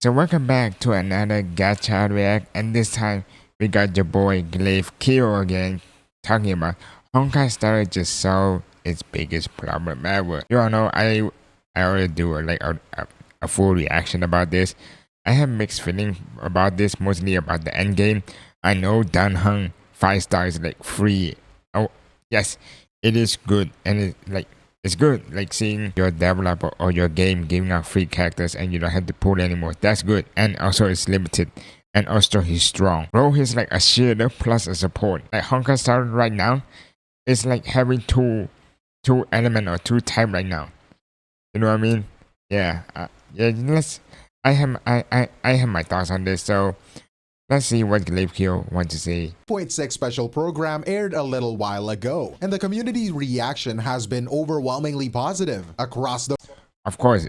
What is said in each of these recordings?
So welcome back to another gacha react, and this time we got your boy Glaive Kyo again, talking about Honkai Star Rail just solved its biggest problem ever. You all know I already do a full reaction about this. I have mixed feeling about this, mostly about the end game. I know Dan Heng 5 stars like free. Oh yes, it is good, and it's good, like seeing your developer or your game giving out free characters and you don't have to pull anymore. That's good. And also it's limited. And also he's strong. Bro, he's like a shielder plus a support. Like Honkai Star right now, it's like having two element or two type right now. You know what I mean? Yeah. Yeah. I have my thoughts on this. So let's see what Glaive wants to say. 0.6 special program aired a little while ago, and the community reaction has been overwhelmingly positive across the. Of course.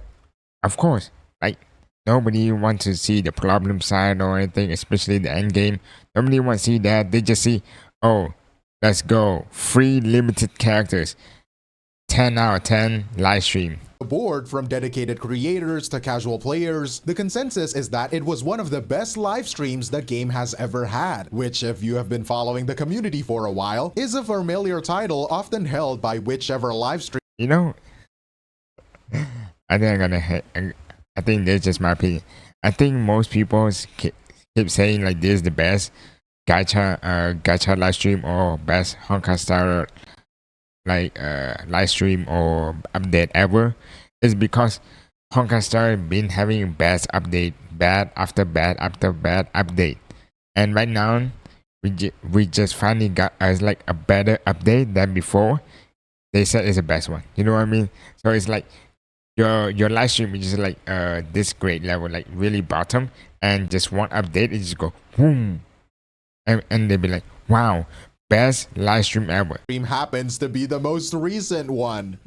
Like nobody wants to see the problem side or anything, especially the end game. Nobody wants to see that. They just see, oh, let's go, free limited characters, 10 out of 10 live stream. Board, from dedicated creators to casual players, the consensus is that it was one of the best live streams the game has ever had, which, if you have been following the community for a while, is a familiar title often held by whichever live stream. You know, I think that's just my opinion. I think most people keep saying like this is the best gacha live stream or best Honkai Star live stream or update ever, is because Honkai Star been having bad update, bad after bad after bad update, and right now we just finally got like a better update than before. They said it's the best one. You know what I mean? So it's like your live stream is just like this grade level, like really bottom, and just one update, it just go boom, and they be like, wow, best live stream ever. Stream happens to be the most recent one.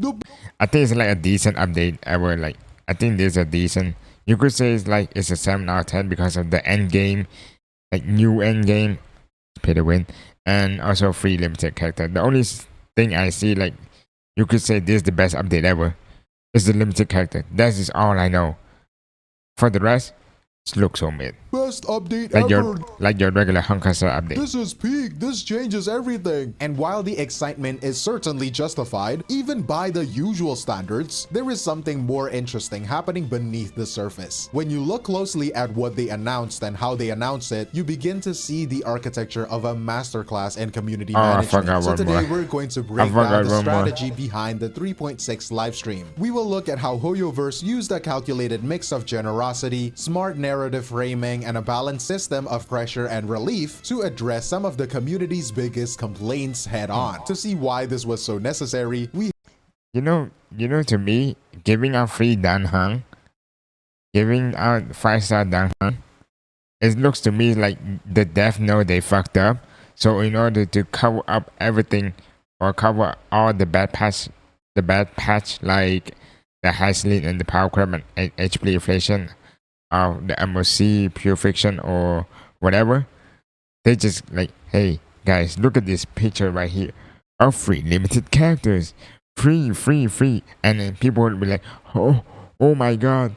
I think it's like a decent update ever. Like I think there's a decent. You could say it's a 7 out of 10 because of the end game, like new end game, pay to win, and also free limited character. The only thing I see, like you could say this is the best update ever, is the limited character. That is all I know. For the rest, it looks so mid. Best update Like ever. your regular Honkai Star update. This is peak. This changes everything. And while the excitement is certainly justified, even by the usual standards, there is something more interesting happening beneath the surface. When you look closely at what they announced and how they announced it, you begin to see the architecture of a masterclass in community management. So today we're going to break down the strategy behind the 3.6 live stream. We will look at how Hoyoverse used a calculated mix of generosity, smart narrative framing, and a balanced system of pressure and relief to address some of the community's biggest complaints head on. To see why this was so necessary, you know, to me, giving out free Dan Heng, giving out 5-star Dan Heng, it looks to me like the dev know they fucked up. So in order to cover up everything or cover all the bad patch like the high sleep and the power crab and HP inflation of the MOC, pure fiction or whatever, they just like, hey guys, look at this picture right here of free limited characters, free, and then people will be like, oh my god,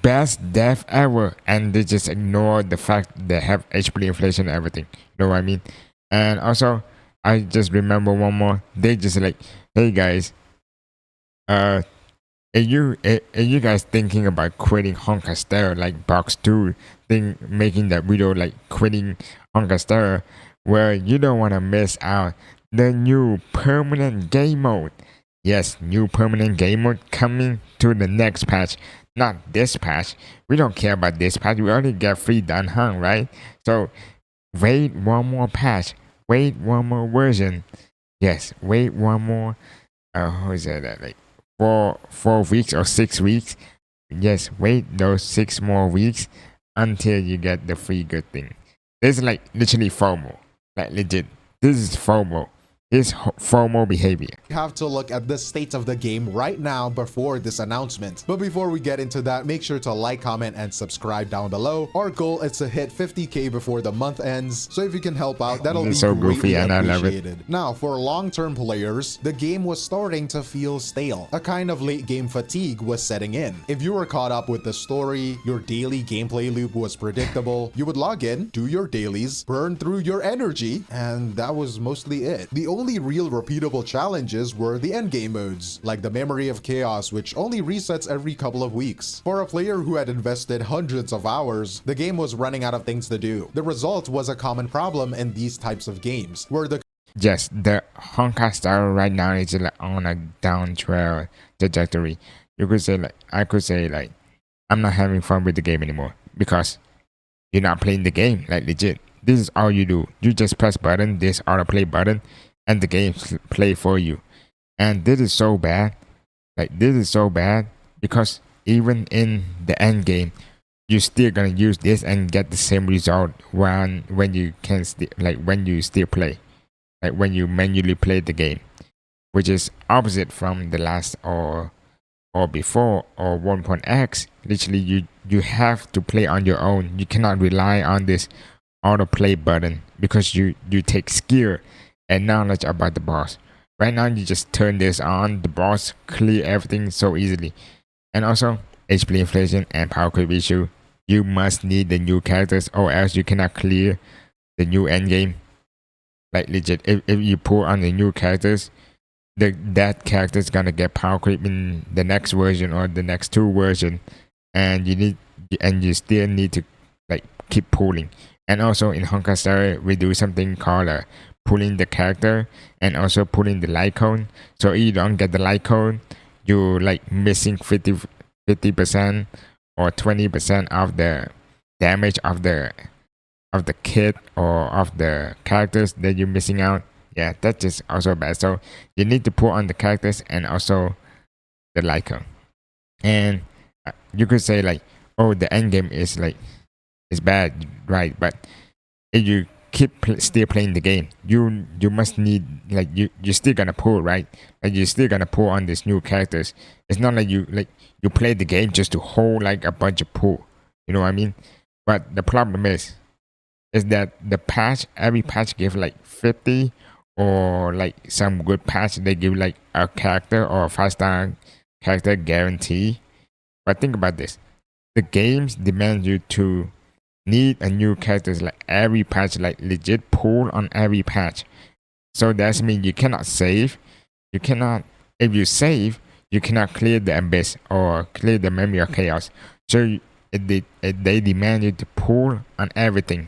best dev ever, and they just ignore the fact they have HP inflation and everything. You know what I mean? And also, I just remember one more. They just like, hey guys, are you guys thinking about quitting Honkai Star like Box 2 thing, making that video like quitting Honkai Star, where you don't want to miss out the new permanent game mode. Yes, new permanent game mode coming to the next patch, not this patch. We don't care about this patch. We already get free Dan Heng, right? So wait one more patch, wait one more version. Yes, wait one more. How is that like? 4 weeks or 6 weeks. Yes, wait those 6 more weeks until you get the free good thing. This is like literally FOMO. Like legit. This is FOMO. his FOMO behavior. You have to look at the state of the game right now before this announcement. But before we get into that, make sure to like, comment, and subscribe down below. Our goal is to hit 50k before the month ends, so if you can help out, that'll be So goofy greatly and I love it. appreciated. Now, for long-term players, the game was starting to feel stale. A kind of late game fatigue was setting in. If you were caught up with the story, your daily gameplay loop was predictable, you would log in, do your dailies, burn through your energy, and that was mostly it. The only real repeatable challenges were the endgame modes, like the Memory of Chaos, which only resets every couple of weeks. For a player who had invested hundreds of hours, the game was running out of things to do. The result was a common problem in these types of games, where the Yes, the Honkai Star Rail right now is like on a down trail trajectory. You could say like, I could say like, I'm not having fun with the game anymore because you're not playing the game like legit. This is all you do. You just press button, this autoplay button, and the game play for you. And this is so bad. Like this is so bad because even in the end game, you're still gonna use this and get the same result when you can when you still play, like when you manually play the game, which is opposite from the last or before or 1.x. Literally, you have to play on your own. You cannot rely on this autoplay button because you take skill and knowledge about the boss. Right now, you just turn this on, the boss clear everything so easily. And also, HP inflation and power creep issue. You must need the new characters or else you cannot clear the new endgame. Like legit, if you pull on the new characters, that character is gonna get power creep in the next version or the next two version, and you still need to like keep pulling. And also in Honkai Star Rail, we do something called pulling the character and also pulling the light cone. So if you don't get the light cone, you like missing 50% or 20% of the damage of the kit or of the characters that you're missing out. Yeah, that's just also bad. So you need to pull on the characters and also the light cone. And you could say like, oh, the end game is like is bad, right? But if you keep still playing the game, you must need like you're still gonna pull, right? Like you're still gonna pull on these new characters. It's not like you play the game just to hold like a bunch of pull. You know what I mean? But the problem is that the patch, every patch give like 50 or like some good patch they give like a character or a 5-star character guarantee. But think about this: the games demand you to need a new characters like every patch, like legit pull on every patch. So that means you cannot save. You cannot, if you save, you cannot clear the abyss or clear the memory of chaos. So they demand you to pull on everything.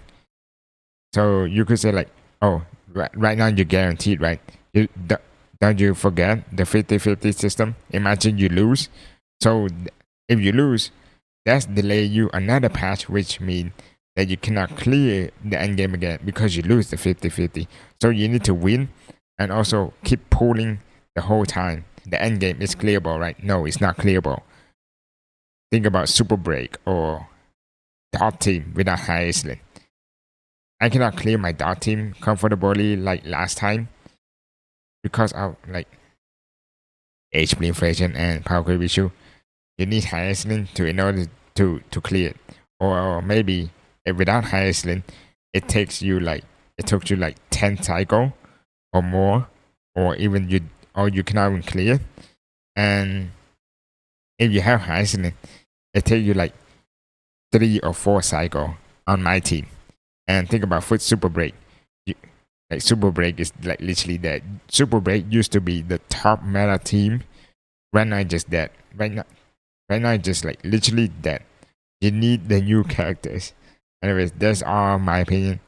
So you could say like, oh, right now you're guaranteed, right? Don't you forget the 50-50 system? Imagine you lose. So if you lose, that's delay you another patch, which means that you cannot clear the endgame again because you lose the 50-50. So you need to win and also keep pulling the whole time. The endgame is clearable, right? No, it's not clearable. Think about Super Break or Dot Team without High Iceland. I cannot clear my Dot Team comfortably like last time because of like HP inflation and power creep issue. You need High Iceland in order to clear it. Or maybe without High Iceland, it took you like 10 cycle or more, or even you cannot even clear. And if you have High Iceland, it takes you like 3 or 4 cycle on my team. And think about Foot Super Break. Like Super Break is like literally that. Super Break used to be the top meta team. Right now, just that. Right now, just like literally dead. You need the new characters. Anyways, that's all my opinion.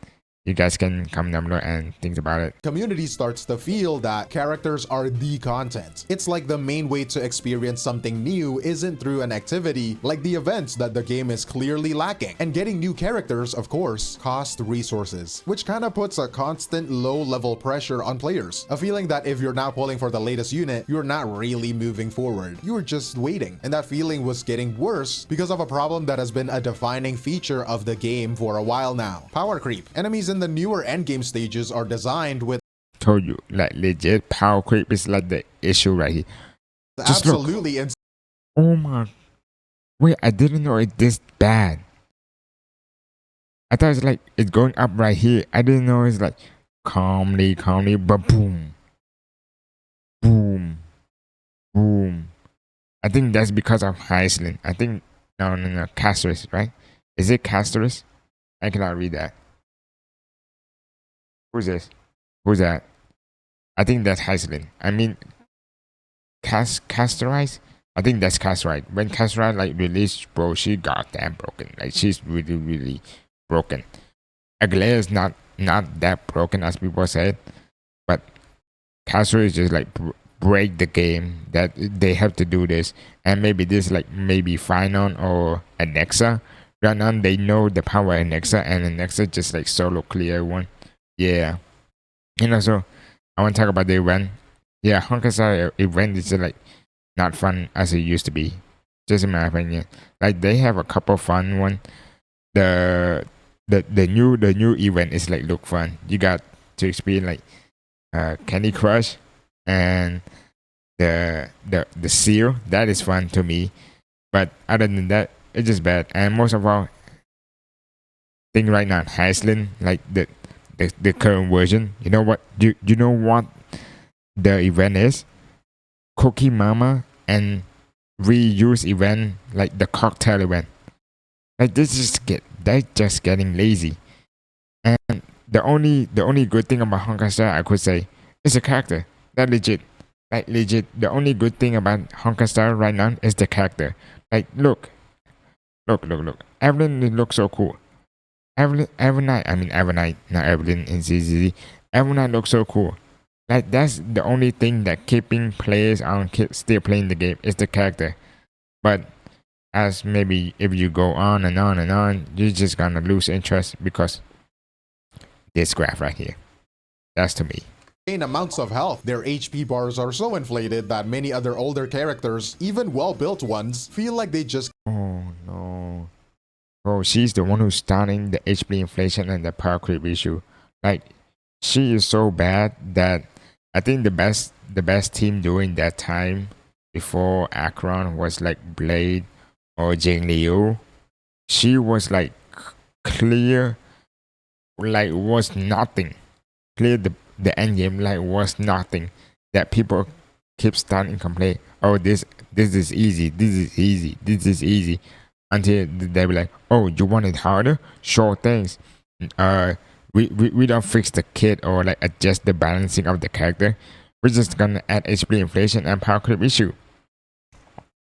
You guys can comment down below and think about it. Community starts to feel that characters are the content. It's like the main way to experience something new isn't through an activity like the events that the game is clearly lacking. And getting new characters, of course, cost resources, which kind of puts a constant low-level pressure on players. A feeling that if you're not pulling for the latest unit, you're not really moving forward. You're just waiting. And that feeling was getting worse because of a problem that has been a defining feature of the game for a while now. Power creep. Enemies in the newer endgame stages are designed with told you, like legit power creep is like the issue right here. Just look. Absolutely Oh my. Wait, I didn't know it this bad. I thought it's like it's going up right here. I didn't know it's like calmly, but boom, boom, boom. I think that's because of Iceland. I think no, Casterus, right? Is it Casterus? I cannot read that. Who's this? Who's that? I think that's Iceland. I mean, Casterize. I think that's Casterize. When Casterize like released, bro, she got damn broken. Like she's really broken. Aglea is not that broken as people said, but Casterize is just like break the game that they have to do this, and maybe this like maybe Finon or Anexa. Right now they know the power of Anexa, and Anexa just like solo clear one. Yeah, so I want to talk about the event. Yeah, Honkai Star event is like not fun as it used to be, just in my opinion. Like they have a couple fun one. The new event is like look fun. You got to experience like Candy Crush and the seal. That is fun to me. But other than that, it's just bad. And most of all, thing right now, Iceland, like the current version. You know what? You know what the event is? Cookie Mama and reuse event like the cocktail event. Like they're just getting lazy. And the only good thing about Honkai Star I could say is the character. That legit. Like legit. The only good thing about Honkai Star right now is the character. Like look. Evelyn looks so cool. Every night, not Evelyn in ZZZ. Every night looks so cool. Like that's the only thing that keeping players on still playing the game is the character. But as maybe if you go on and on and on, you're just gonna lose interest because this graph right here. That's to me. Amounts of health. Their HP bars are so inflated that many other older characters, even well-built ones, feel like they just Oh no. Bro, she's the one who's starting the HP inflation and the power creep issue. Like she is so bad that I think the best team during that time before Akron was like Blade or Jing Liu. She was like clear, like was nothing. Clear the end game like was nothing. That people keep starting to complain. Oh, this is easy. This is easy. This is easy. Until they be like, oh, you want it harder? Sure, thanks. We don't fix the kit or like adjust the balancing of the character. We're just gonna add HP inflation and power creep issue.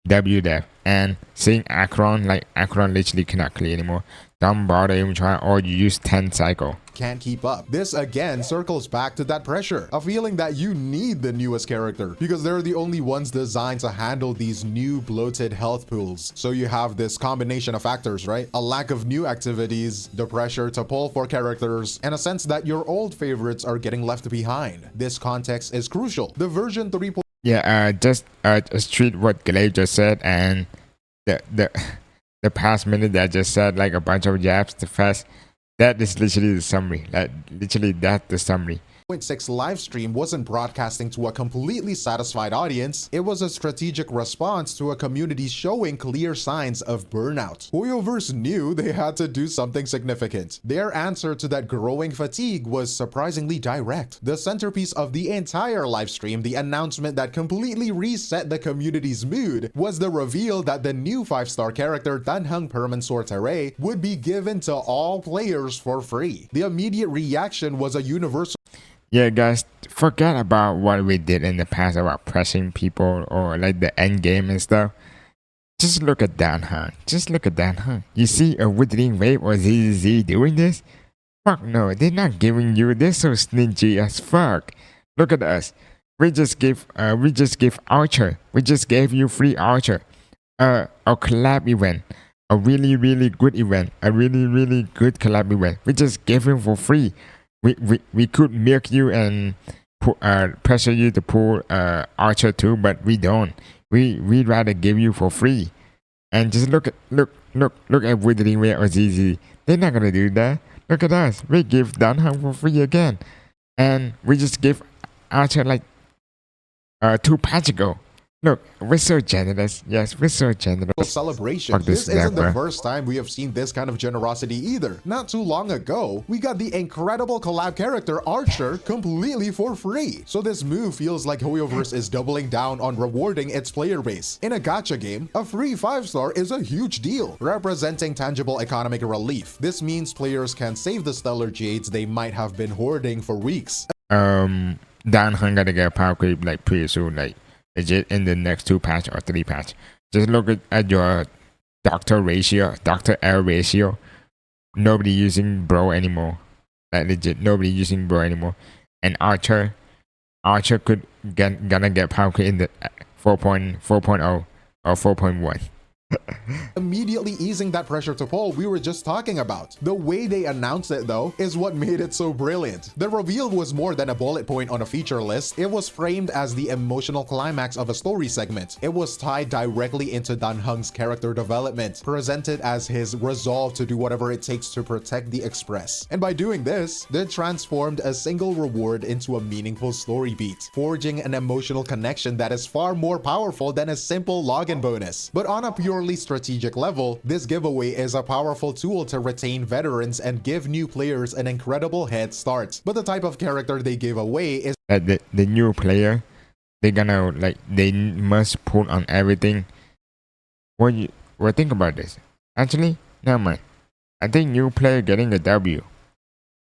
WDEF. And seeing Akron, like Akron literally cannot clear anymore. Don't bother even trying, or you use 10 cycle. Can't keep up. This again circles back to that pressure, a feeling that you need the newest character because they're the only ones designed to handle these new bloated health pools. So you have this combination of factors, right? A lack of new activities, the pressure to pull for characters, and a sense that your old favorites are getting left behind. This context is crucial. The version 3. Yeah, just treat what Glaive just said and the past minute that I just said like a bunch of jabs the fast. That is literally the summary. Like literally that's the summary. 6 live stream wasn't broadcasting to a completely satisfied audience. It was a strategic response to a community showing clear signs of burnout. Hoyoverse knew they had to do something significant. Their answer to that growing fatigue was surprisingly direct. The centerpiece of the entire live stream, the announcement that completely reset the community's mood, was the reveal that the new 5-star character Danheng Permansor Terrae would be given to all players for free. The immediate reaction was a universal. Yeah, guys, forget about what we did in the past about pressing people or like the end game and stuff. Just look at Danheng. Just look at Danheng. You see a Withering Wave or ZZZ doing this? Fuck no, they're not giving you. They're so stingy as fuck. Look at us. We just give Archer. We just gave you free Archer. A collab event. A really good event. A really good collab event. We just gave him for free. We could milk you and pressure you to pull Archer too, but we don't. We'd rather give you for free. And just look at Withering Way or ZZ. They're not gonna do that. Look at us. We give Danheng for free again. and we just give Archer like 2 patch ago. Look, we're so generous. Yes, we're so generous. Celebration. Fuck This isn't the bro. first time we have seen this kind of generosity either. Not too long ago, we got the incredible collab character Archer completely for free. So this move feels like Hoyoverse is doubling down on rewarding its player base. In a gacha game, a free 5-star is a huge deal, representing tangible economic relief. This means players can save the stellar jades they might have been hoarding for weeks. Dan Hung gotta get a power creep like pretty soon, like legit in the next 2 patch or 3 patch. Just look at your doctor L ratio. Nobody using bro anymore. Like legit, nobody using bro anymore. And Archer could gonna get power creep in the 4.0 or 4.1. Immediately easing that pressure to pull we were just talking about. The way they announced it though is what made it so brilliant. The reveal was more than a bullet point on a feature list. It was framed as the emotional climax of a story segment. It was tied directly into Dan Hung's character development, presented as his resolve to do whatever it takes to protect the Express. And by doing this, they transformed a single reward into a meaningful story beat, forging an emotional connection that is far more powerful than a simple login bonus. But on a purely strategic level, this giveaway is a powerful tool to retain veterans and give new players an incredible head start. But the type of character they give away is the new player, they must put on everything. Think about this. Actually, never mind. I think new player getting a W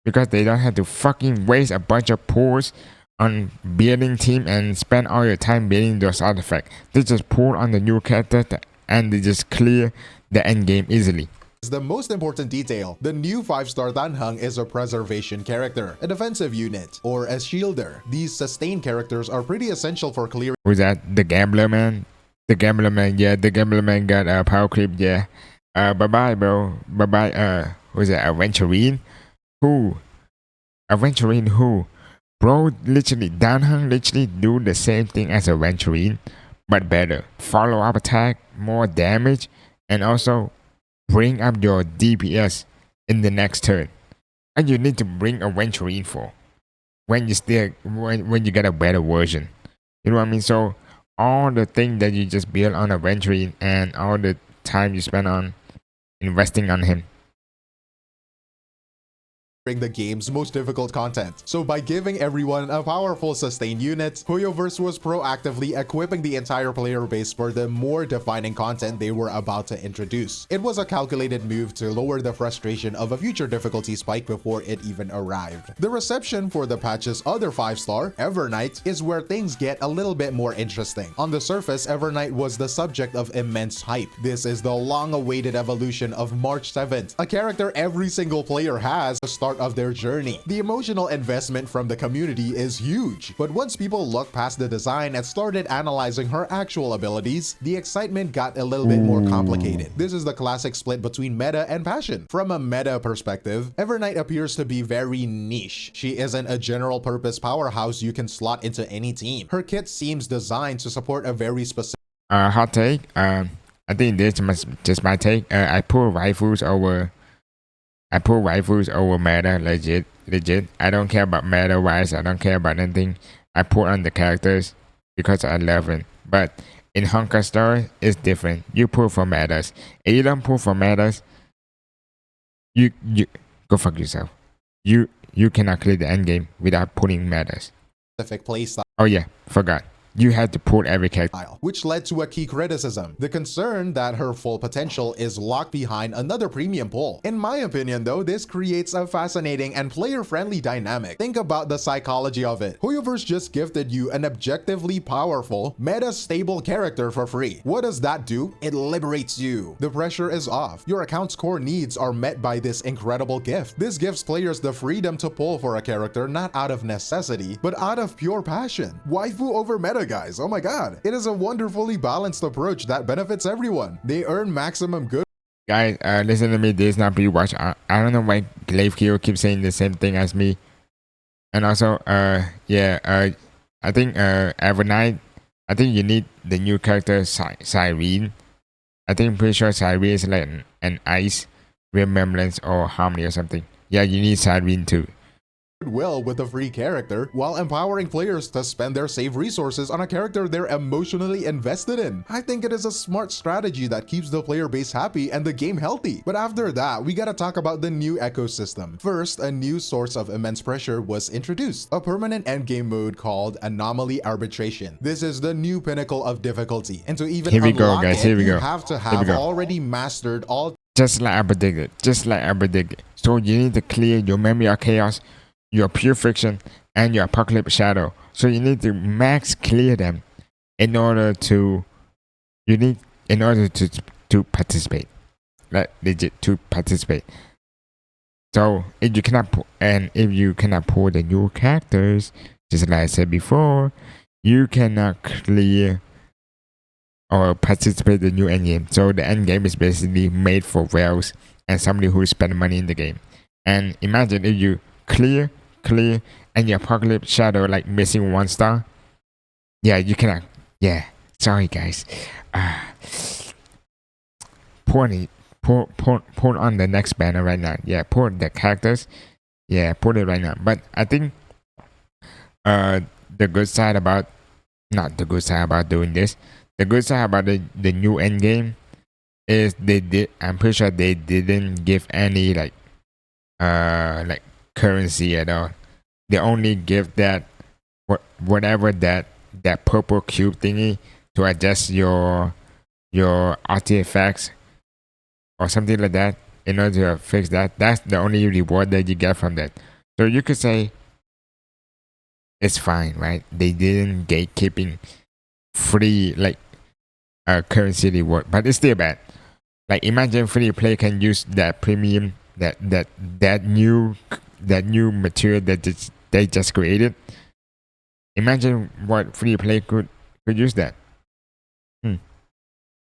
because they don't have to fucking waste a bunch of pulls on building team and spend all your time building those artifacts. They just pull on the new character and they just clear the end game easily. The most important detail. The new 5-star Dan Hung is a preservation character, a defensive unit, or a shielder. These sustain characters are pretty essential for clearing. Who's that? The Gambler Man? The Gambler Man, yeah, the Gambler Man got a power creep, yeah. Bye-bye, bro. Bye-bye, who's that? Aventurine? Who? Aventurine who? Bro, literally, Dan Hung literally do the same thing as Aventurine, but better. Follow-up attack, more damage, and also bring up your DPS in the next turn. And you need to bring Aventurine for when you get a better version. You know what I mean? So all the things that you just build on Aventurine and all the time you spend on investing on him, the game's most difficult content. So by giving everyone a powerful sustain unit, Hoyoverse was proactively equipping the entire player base for the more defining content they were about to introduce. It was a calculated move to lower the frustration of a future difficulty spike before it even arrived. The reception for the patch's other 5-star, Evernight, is where things get a little bit more interesting. On the surface, Evernight was the subject of immense hype. This is the long-awaited evolution of March 7th, a character every single player has to start of their journey. The emotional investment from the community is huge, but once people looked past the design and started analyzing her actual abilities, the excitement got a little bit more complicated. This is the classic split between meta and passion. From a meta perspective, Evernight appears to be very niche. She isn't a general purpose powerhouse you can slot into any team. Her kit seems designed to support a very specific hot take. I think this is just my take. I put rifles over meta, legit. I don't care about meta wise. I don't care about anything. I put on the characters because I love it. But in Honkai Star, it's different. You pull for metas. If you don't pull for metas, you go fuck yourself. You cannot clear the end game without pulling metas. playstyle. Oh yeah, forgot. You had to pull every character. Which led to a key criticism, the concern that her full potential is locked behind another premium pull. In my opinion though, this creates a fascinating and player-friendly dynamic. Think about the psychology of it. Hoyoverse just gifted you an objectively powerful, meta-stable character for free. What does that do? It liberates you. The pressure is off. Your account's core needs are met by this incredible gift. This gives players the freedom to pull for a character not out of necessity, but out of pure passion. Waifu over meta, guys. Oh my god. It is a wonderfully balanced approach that benefits everyone. They earn maximum good. Guys, listen to me. This is not pre-watch. I don't know why Glaive Kyo keeps saying the same thing as me. And also, I think every night, I think you need the new character Cyrene. I think pretty sure Cyrene is like an ice remembrance or harmony or something. Yeah, you need Cyrene too. well with a free character, while empowering players to spend their save resources on a character they're emotionally invested in. I think it is a smart strategy that keeps the player base happy and the game healthy. But after that, we gotta talk about the new ecosystem. First, a new source of immense pressure was introduced, a permanent endgame mode called Anomaly Arbitration. This is the new pinnacle of difficulty, and to even unlock it, you have to have already mastered all. Just like I predicted, So you need to clear your Memory of Chaos, your Pure Friction, and your Apocalypse Shadow. So you need to max clear them in order to participate. Like legit to participate. So if you cannot pull the new characters, just like I said before, you cannot clear or participate in the new endgame. So the endgame is basically made for whales and somebody who spend money in the game. And imagine if you clear, and your Apocalypse Shadow like missing 1 star. Yeah, you cannot. Yeah, sorry guys. Put on the next banner right now. Yeah, put the characters. Yeah, put it right now. But I think the good side about doing this. The good side about the new endgame is I'm pretty sure they didn't give any like currency at all. They only give that whatever that purple cube thingy to adjust your artifacts or something like that in order to fix that. That's the only reward that you get from that. So you could say it's fine, right? They didn't gatekeeping free like currency reward, but it's still bad. Like imagine free play can use that premium that new material that they just created. Imagine what free play could use that.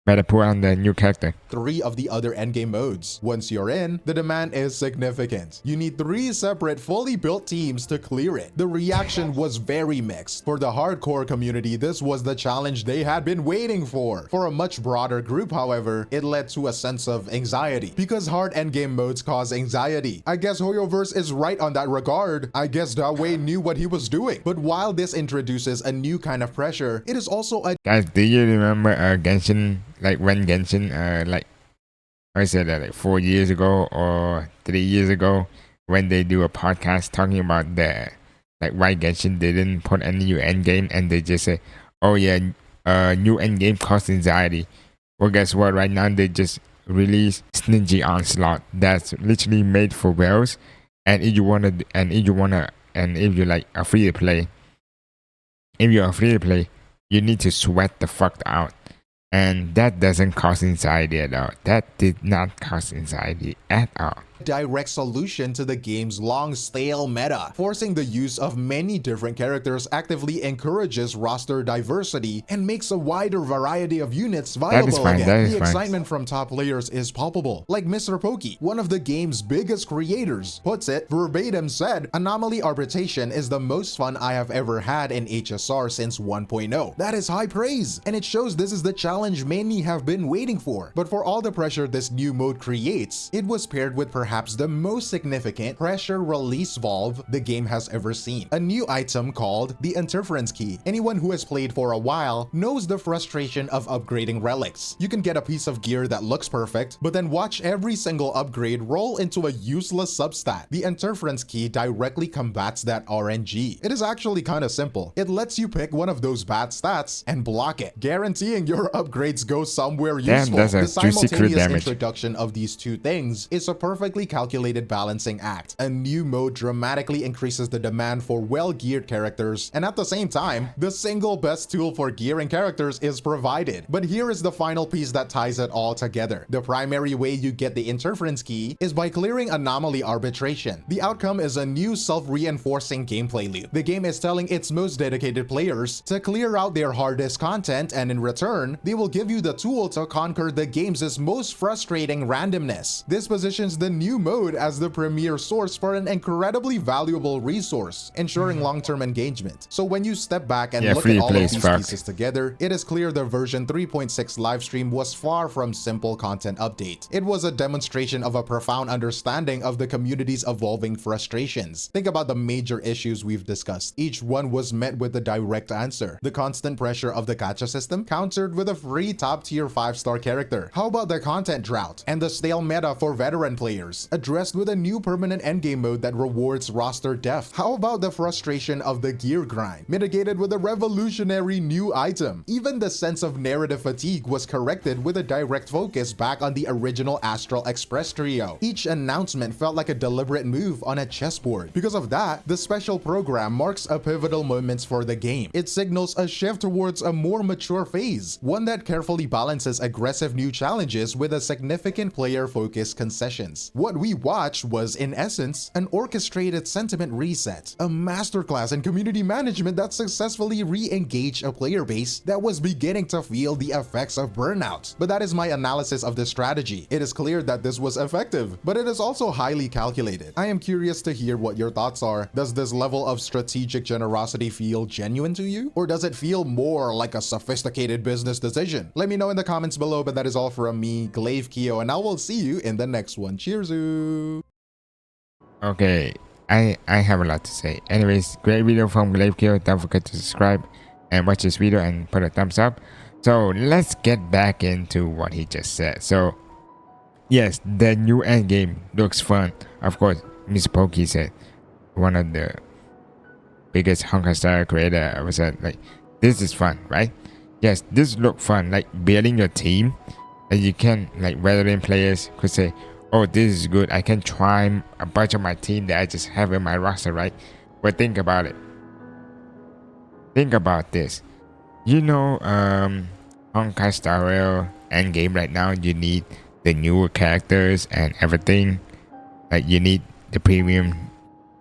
Better put on the new character. 3 of the other endgame modes. Once you're in, the demand is significant. You need 3 separate fully built teams to clear it. The reaction was very mixed. For the hardcore community, this was the challenge they had been waiting for. For a much broader group, however, it led to a sense of anxiety, because hard endgame modes cause anxiety. I guess Hoyoverse is right on that regard. I guess Dawei knew what he was doing. But while this introduces a new kind of pressure, it is also a— Guys, do you remember Genshin? Like when Genshin, like I said that like 4 years ago or 3 years ago, when they do a podcast talking about the like why Genshin didn't put any new endgame, and they just say, oh yeah, new endgame causes anxiety. Well, guess what? Right now they just released Stingy Onslaught that's literally made for whales, and if you're like a free to play, you need to sweat the fuck out. And that doesn't cause anxiety at all. That did not cause anxiety at all. Direct solution to the game's long stale meta. Forcing the use of many different characters actively encourages roster diversity and makes a wider variety of units viable again. The excitement from top players is palpable. Like Mr. Pokey, one of the game's biggest creators, puts it verbatim said, "Anomaly Arbitration is the most fun I have ever had in HSR since 1.0. That is high praise, and it shows this is the challenge many have been waiting for. But for all the pressure this new mode creates, it was paired with perhaps the most significant pressure release valve the game has ever seen. A new item called the Interference Key. Anyone who has played for a while knows the frustration of upgrading relics. You can get a piece of gear that looks perfect, but then watch every single upgrade roll into a useless substat. The Interference Key directly combats that RNG. It is actually kind of simple. It lets you pick one of those bad stats and block it, guaranteeing your upgrades go somewhere useful. That's a the simultaneous damage. Introduction of these two things is a perfectly calculated balancing act. A new mode dramatically increases the demand for well-geared characters, and at the same time, the single best tool for gearing characters is provided. But here is the final piece that ties it all together. The primary way you get the Interference Key is by clearing Anomaly Arbitration. The outcome is a new self-reinforcing gameplay loop. The game is telling its most dedicated players to clear out their hardest content, and in return, they will give you the tool to conquer the game's most frustrating randomness. This positions the new new mode as the premier source for an incredibly valuable resource, ensuring long-term engagement. So when you step back and look at all of these pieces together, it is clear the version 3.6 livestream was far from simple content update. It was a demonstration of a profound understanding of the community's evolving frustrations. Think about the major issues we've discussed. Each one was met with a direct answer. The constant pressure of the gacha system, countered with a free top-tier 5-star character. How about the content drought and the stale meta for veteran players, addressed with a new permanent endgame mode that rewards roster depth? How about the frustration of the gear grind, mitigated with a revolutionary new item? Even the sense of narrative fatigue was corrected with a direct focus back on the original Astral Express trio. Each announcement felt like a deliberate move on a chessboard. Because of that, the special program marks a pivotal moment for the game. It signals a shift towards a more mature phase, one that carefully balances aggressive new challenges with a significant player-focused concessions. What we watched was, in essence, an orchestrated sentiment reset, a masterclass in community management that successfully re-engaged a player base that was beginning to feel the effects of burnout. But that is my analysis of this strategy. It is clear that this was effective, but it is also highly calculated. I am curious to hear what your thoughts are. Does this level of strategic generosity feel genuine to you? Or does it feel more like a sophisticated business decision? Let me know in the comments below, but that is all from me, Glaive Keo, and I will see you in the next one. Cheers! Okay, I have a lot to say. Anyways, great video from Glaive Keo. Don't forget to subscribe and watch this video and put a thumbs up. So let's get back into what he just said. So yes, the new endgame looks fun. Of course, Miss Pokey said, one of the biggest Honkai Star creator, was said, like, this is fun, right? Yes, this look fun, like building your team. And you can, like, veteran players could say, oh, this is good, I can try a bunch of my team that I just have in my roster, right? But think about it. Think about this. You know, Honkai Star Rail endgame right now, you need the newer characters and everything. Like, you need the premium,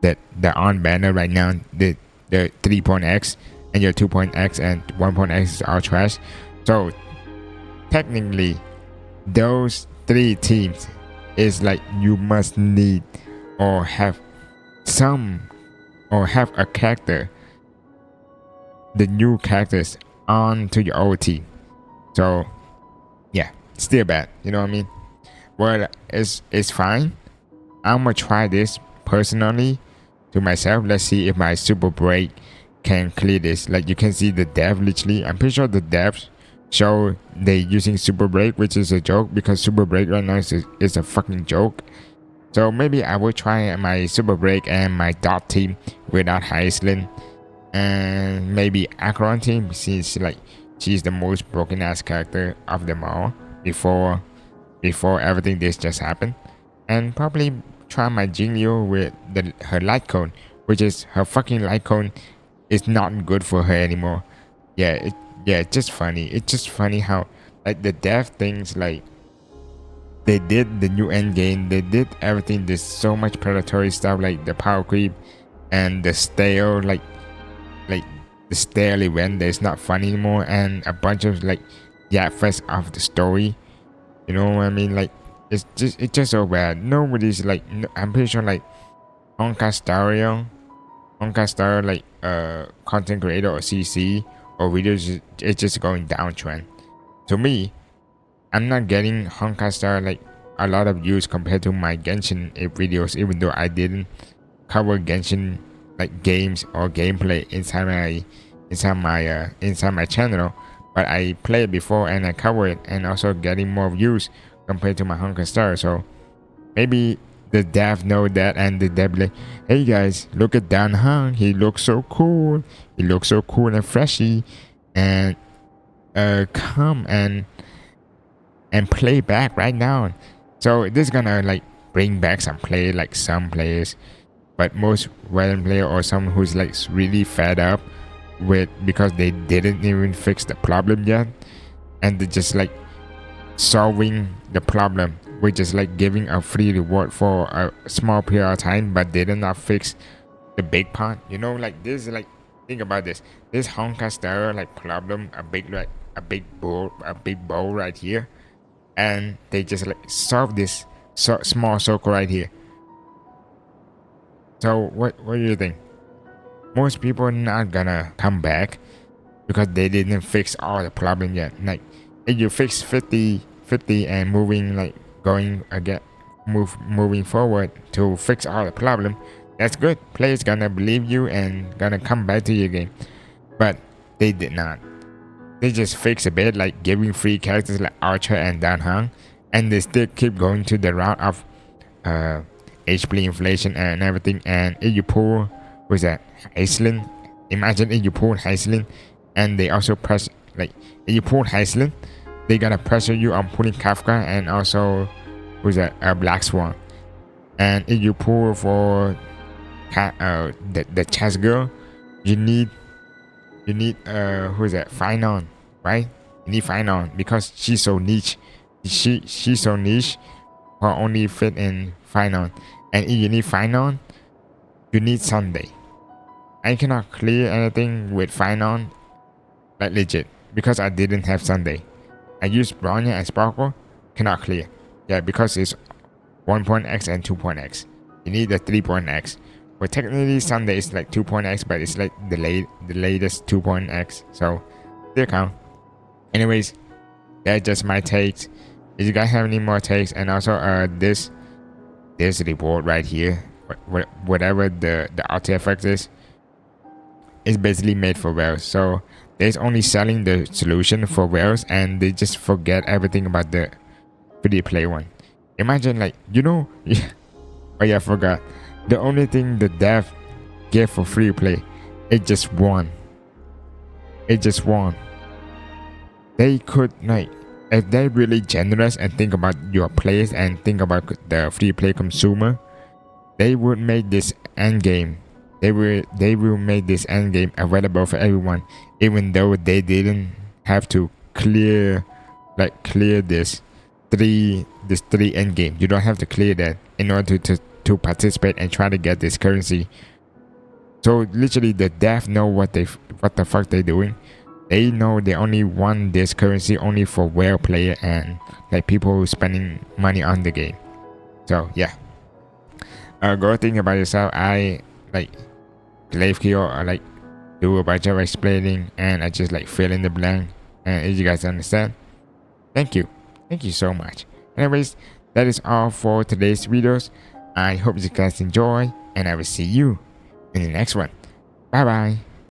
that the on banner right now, the 3.x and your 2.x and 1.x is all trash. So technically, those 3 teams is like you must need or have a character, the new characters onto your old team. So yeah, still bad, you know what I mean? Well, it's fine. I'm gonna try this personally to myself. Let's see if my super break can clear this. Like, you can see the dev literally, I'm pretty sure the devs show they using super break, which is a joke because super break right now is a fucking joke. So maybe I will try my super break and my dot team without Iceland, and maybe Acheron team, since like she's the most broken ass character of them all before everything this just happened. And probably try my Jinryu with her light cone, which is her fucking light cone is not good for her anymore. Yeah, it's just funny. It's just funny how, like, the dev things, like, they did the new end game, they did everything. There's so much predatory stuff, like the power creep and the stale, like the stale event that's not fun anymore, and a bunch of like fest of the story. You know what I mean? Like, it's just so bad. Nobody's like, I'm pretty sure like Honkai Star Rail, like content creator or CC or videos, it's just going downtrend. To me, I'm not getting Honkai Star like a lot of views compared to my Genshin videos, even though I didn't cover Genshin like games or gameplay inside my channel, but I played before and I cover it, and also getting more views compared to my Honkai Star. So maybe the dev know that, and the dev like, hey guys, look at Dan Hang, he looks so cool, and freshy, and come and play back right now. So this is gonna like bring back some players, but most veteran player or someone who's like really fed up with, because they didn't even fix the problem yet, and they're just like solving the problem with just like giving a free reward for a small period of time, but they did not fix the big part. You know, like this, like, think about this Honkai Star like problem, a big bowl right here, and they just like solve this small circle right here. So what do you think? Most people are not gonna come back because they didn't fix all the problem yet. Like if you fix 50 and moving like going again moving forward to fix all the problem, that's good. Players gonna believe you and gonna come back to your game. But they did not. They just fix a bit, like giving free characters like Archer and Dan Hang, and they still keep going to the route of HP inflation and everything. And if you pull, who's that, Iceland, imagine if you pull Iceland and they also press, like if you pull Iceland, they gotta pressure you on pulling Kafka and also who's that, Black Swan. And if you pull for the chess girl, you need who's that, Finon, right? You need Finon because she's so niche. She's so niche, or only fit in Finon. And if you need Finon, you need Sunday. I cannot clear anything with Finon, like legit, because I didn't have Sunday. I used Bronya and Sparkle, cannot clear. Yeah, because it's 1.x and 2.x. You need the 3.x. But technically Sunday is like 2.x, but it's like the latest 2.x, so still count. Anyways, that's just my takes. If you guys have any more takes, and also this reward right here, whatever the artifact is basically made for whales. So they're only selling the solution for whales, and they just forget everything about the free play one. Imagine, like, you know, oh yeah, I forgot. The only thing the dev gave for free play, it just won. They could, like, if they're really generous and think about your players and think about the free play consumer, they would make this end game. They will make this end game available for everyone, even though they didn't have to clear this three end game. You don't have to clear that in order to participate and try to get this currency. So literally the dev know what the fuck they doing. They know they only want this currency only for whale player and like people spending money on the game. So yeah, go think about yourself. I like Glaive Kill, I like do a bunch of explaining and I just like fill in the blank, and if you guys understand, thank you so much. Anyways, that is all for today's videos. I hope you guys enjoy, and I will see you in the next one. Bye bye.